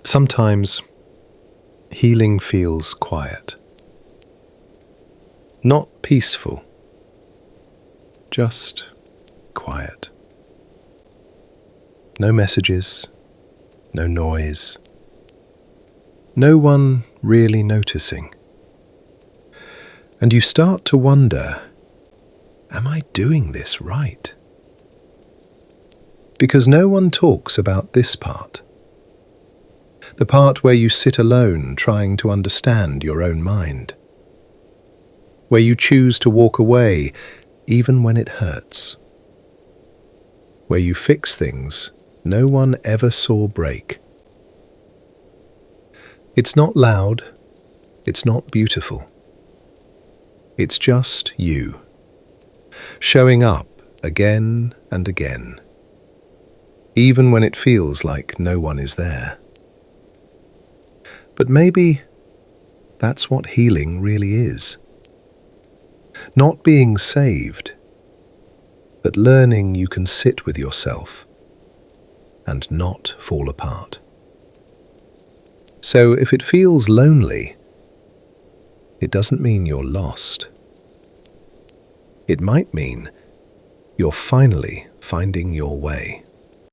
Sometimes healing feels quiet, not peaceful, just quiet. No messages, no noise, no one really noticing. And you start to wonder, am I doing this right? Because no one talks about this part. The part where you sit alone trying to understand your own mind. Where you choose to walk away even when it hurts. Where you fix things no one ever saw break. It's not loud, it's not beautiful. It's just you, showing up again and again, even when it feels like no one is there. But maybe that's what healing really is. Not being saved, but learning you can sit with yourself and not fall apart. So if it feels lonely, it doesn't mean you're lost. It might mean you're finally finding your way.